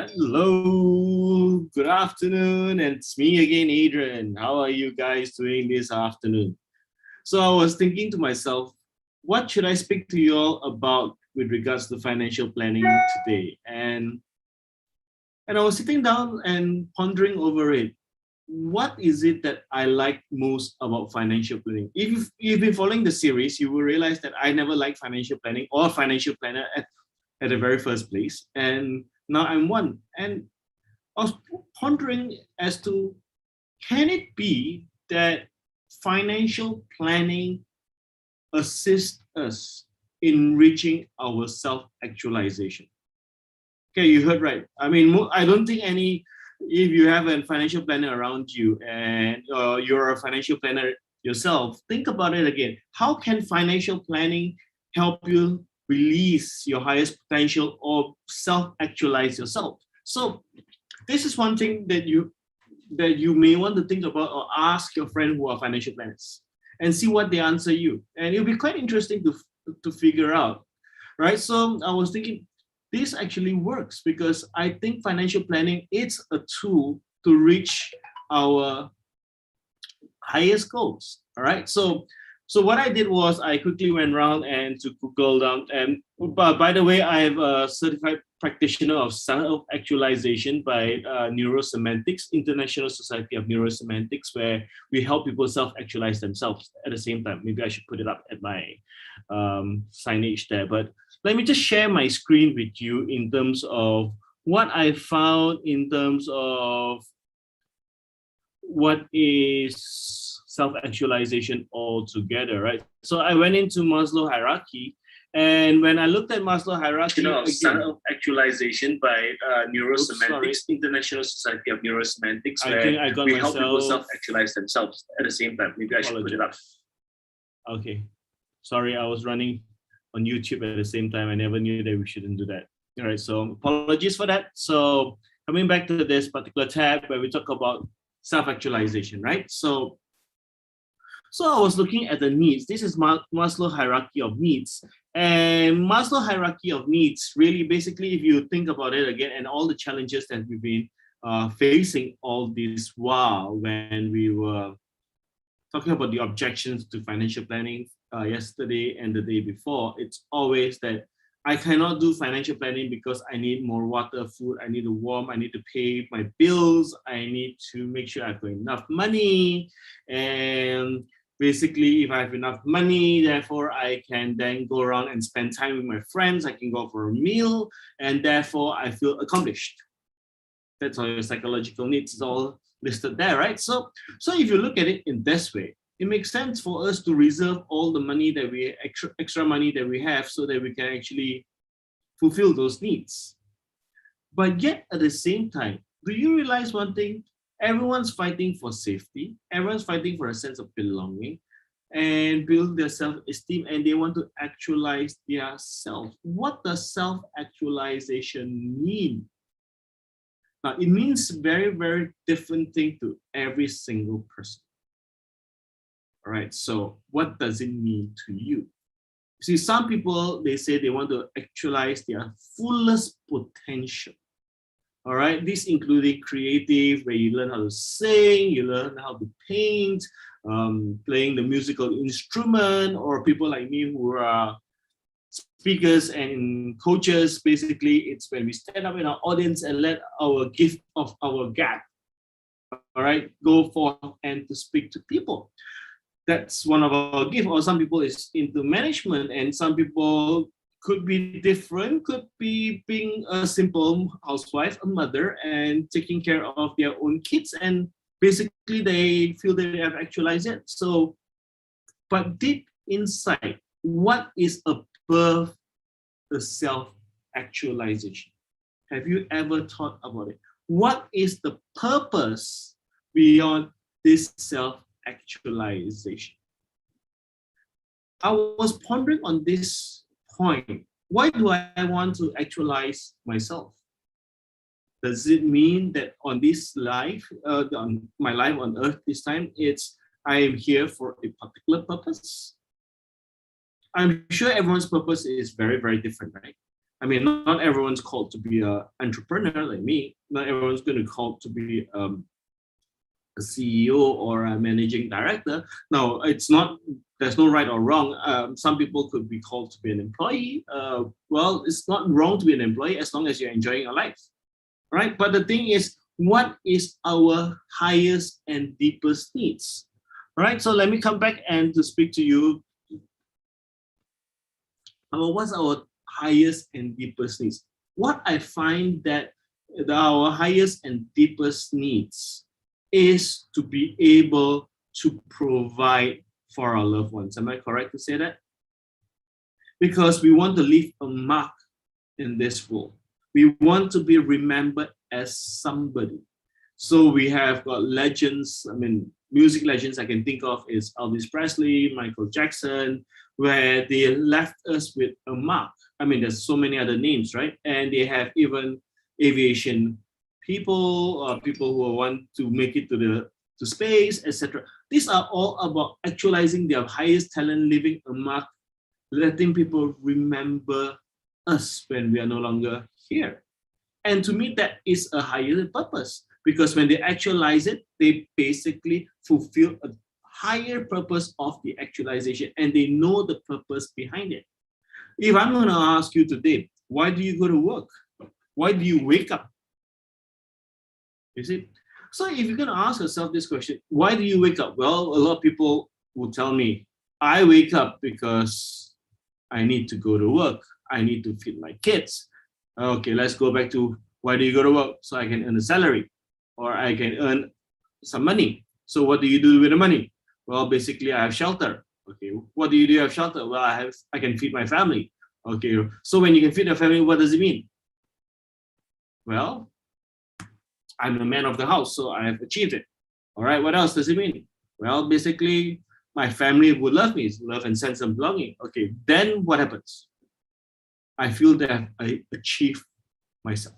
Hello, good afternoon. And it's me again, Adrian. How are you guys doing this afternoon? So I was thinking to myself, what should I speak to you all about with regards to financial planning today? And I was sitting down and pondering over it. What is it that I like most about financial planning? If you've been following the series, you will realize that I never liked financial planning or financial planner at the very first place. And now I'm one. And I was pondering as to can it be that financial planning assists us in reaching our self-actualization? Okay, you heard right. I mean, I don't think if you have a financial planner around you and you're a financial planner yourself, think about it again. How can financial planning help you release your highest potential or self-actualize yourself? So this is one thing that you may want to think about or ask your friend who are financial planners and see what they answer you. And it'll be quite interesting to figure out, right? So I was thinking this actually works because I think financial planning is a tool to reach our highest goals. All right. So what I did was I quickly went around and to Google down. And by the way, I am a certified practitioner of self-actualization by Neurosemantics, International Society of Neurosemantics, where we help people self-actualize themselves at the same time. Maybe I should put it up at my signage there. But let me just share my screen with you in terms of what I found in terms of what is self-actualization altogether, right? So I went into Maslow hierarchy, and when I looked at Maslow hierarchy, self-actualization by Neurosemantics, International Society of Neurosemantics, where we help people self-actualize themselves at the same time. Maybe I should put it up. Okay, sorry, I was running on YouTube at the same time. I never knew that we shouldn't do that. All right, so apologies for that. So coming back to this particular tab where we talk about self-actualization, right? So I was looking at the needs. This is Maslow hierarchy of needs. And Maslow hierarchy of needs, really, basically, if you think about it again, and all the challenges that we've been facing all this while when we were talking about the objections to financial planning yesterday and the day before, it's always that I cannot do financial planning because I need more water, food, I need to warm, I need to pay my bills, I need to make sure I've got enough money. And basically, if I have enough money, therefore I can then go around and spend time with my friends, I can go for a meal, and therefore I feel accomplished. That's all your psychological needs is all listed there, right? So if you look at it in this way, it makes sense for us to reserve all the money that extra money that we have so that we can actually fulfill those needs. But yet at the same time, do you realize one thing? Everyone's fighting for safety. Everyone's fighting for a sense of belonging and build their self-esteem, and they want to actualize their self. What does self-actualization mean? Now, it means very, very different thing to every single person. All right, so what does it mean to you? See, some people, they say they want to actualize their fullest potential. All right, this including creative, where you learn how to sing, you learn how to paint, playing the musical instrument, or people like me who are speakers and coaches. Basically, it's when we stand up in our audience and let our gift of our gap, all right, go forth and to speak to people. That's one of our gifts. Or some people is into management, and some people could be different, could be being a simple housewife, a mother, and taking care of their own kids, and basically they feel they have actualized it. So, but deep inside, what is above the self-actualization? Have you ever thought about it? What is the purpose beyond this self-actualization? I was pondering on this point. Why do I want to actualize myself? Does it mean that on this life, on my life on earth this time, I am here for a particular purpose? I'm sure everyone's purpose is very, very different, right? I mean, not everyone's called to be an entrepreneur like me. Not everyone's going to called to be a CEO or a managing director. No, it's not. There's no right or wrong. Some people could be called to be an employee. Well, it's not wrong to be an employee as long as you're enjoying your life, right? But the thing is, what is our highest and deepest needs, right? So let me come back and to speak to you about what's our highest and deepest needs. What I find that our highest and deepest needs is to be able to provide for our loved ones. Am I correct to say that? Because we want to leave a mark in this world. We want to be remembered as somebody. So we have got legends. I mean, music legends I can think of is Elvis Presley, Michael Jackson, where they left us with a mark. I mean, there's so many other names, right? And they have even aviation people, or people who want to make it to space, etc. These are all about actualizing their highest talent, leaving a mark, letting people remember us when we are no longer here. And to me, that is a higher purpose, because when they actualize it, they basically fulfill a higher purpose of the actualization, and they know the purpose behind it. If I'm going to ask you today, why do you go to work? Why do you wake up? You see? So if you're going to ask yourself this question, why do you wake up? Well, a lot of people will tell me, I wake up because I need to go to work. I need to feed my kids. Okay, let's go back to why do you go to work? So I can earn a salary, or I can earn some money. So what do you do with the money? Well, basically I have shelter. Okay, what do you have shelter? Well, I can feed my family. Okay, so when you can feed your family, what does it mean? Well, I'm the man of the house, so I have achieved it. All right, what else does it mean? Well, basically, my family would love me, love and sense of belonging. Okay, then what happens? I feel that I achieved myself.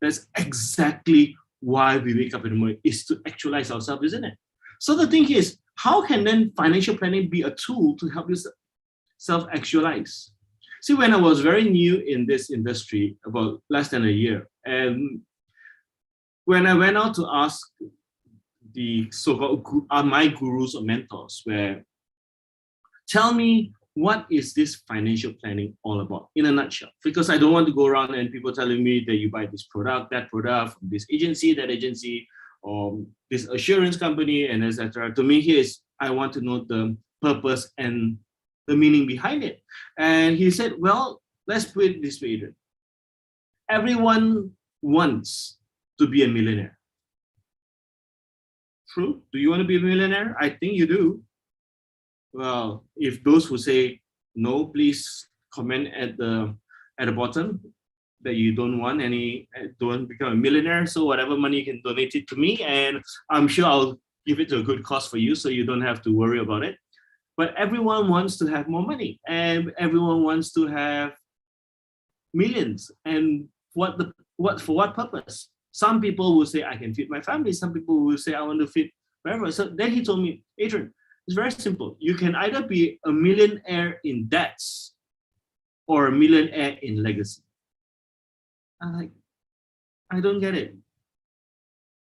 That's exactly why we wake up in the morning, is to actualize ourselves, isn't it? So the thing is, how can then financial planning be a tool to help you self-actualize? See, when I was very new in this industry, about less than a year, and when I went out to ask the so-called my gurus or mentors, where tell me, what is this financial planning all about in a nutshell? Because I don't want to go around and people telling me that you buy this product, that product, from this agency, that agency, or this assurance company, and etc. To me, here is I want to know the purpose and the meaning behind it. And he said, well, let's put it this way, Adrian. Everyone wants to be a millionaire. True? Do you want to be a millionaire? I think you do. Well, if those who say no, please comment at the bottom that you don't want any, don't become a millionaire. So whatever money you can donate it to me, and I'm sure I'll give it to a good cause for you, so you don't have to worry about it. But everyone wants to have more money, and everyone wants to have millions. And for what purpose? Some people will say I can feed my family. Some people will say I want to feed wherever. So then he told me, Adrian, it's very simple. You can either be a millionaire in debts or a millionaire in legacy. I'm like, I don't get it.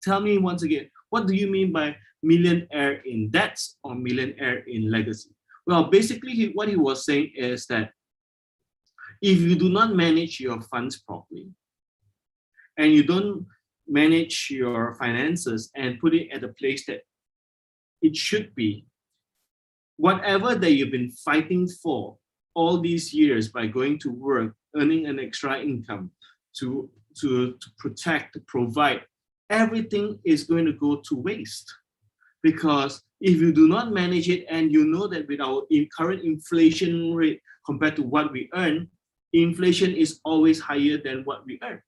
Tell me once again, what do you mean by millionaire in debts or millionaire in legacy? Well, basically what he was saying is that if you do not manage your funds properly, and you don't manage your finances and put it at a place that it should be, whatever that you've been fighting for all these years by going to work, earning an extra income to protect, to provide, everything is going to go to waste. Because if you do not manage it, and you know that with our current inflation rate compared to what we earn, inflation is always higher than what we earn.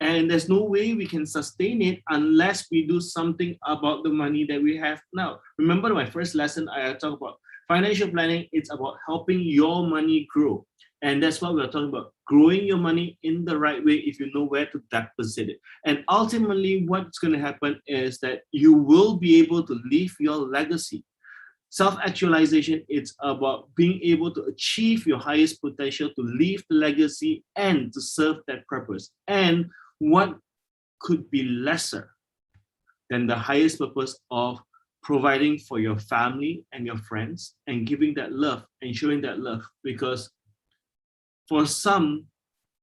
And there's no way we can sustain it unless we do something about the money that we have now. Remember my first lesson, I talked about financial planning. It's about helping your money grow. And that's what we're talking about, growing your money in the right way if you know where to deposit it. And ultimately, what's going to happen is that you will be able to leave your legacy. Self-actualization, it's about being able to achieve your highest potential, to leave the legacy and to serve that purpose. And what could be lesser than the highest purpose of providing for your family and your friends and giving that love and showing that love? Because for some,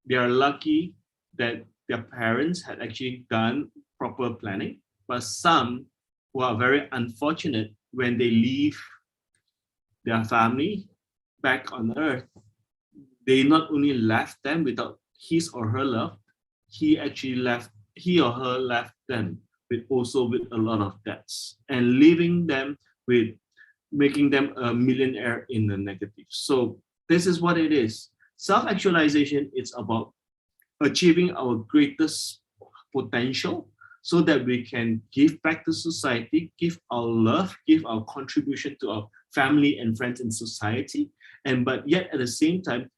they are lucky that their parents had actually done proper planning, but some who are very unfortunate, when they leave their family back on earth, they not only left them without his or her love, he or her left them with also with a lot of debts and leaving them with, making them a millionaire in the negative. So this is what it is. Self-actualization is about achieving our greatest potential so that we can give back to society, give our love, give our contribution to our family and friends in society. And but yet at the same time,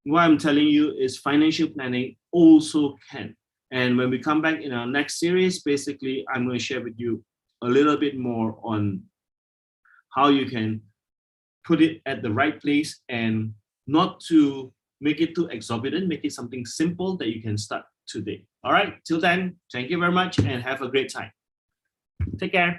what I'm telling you is financial planning also can. And when we come back in our next series, basically, I'm going to share with you a little bit more on how you can put it at the right place and not to make it too exorbitant, make it something simple that you can start today. All right, till then, thank you very much and have a great time. Take care.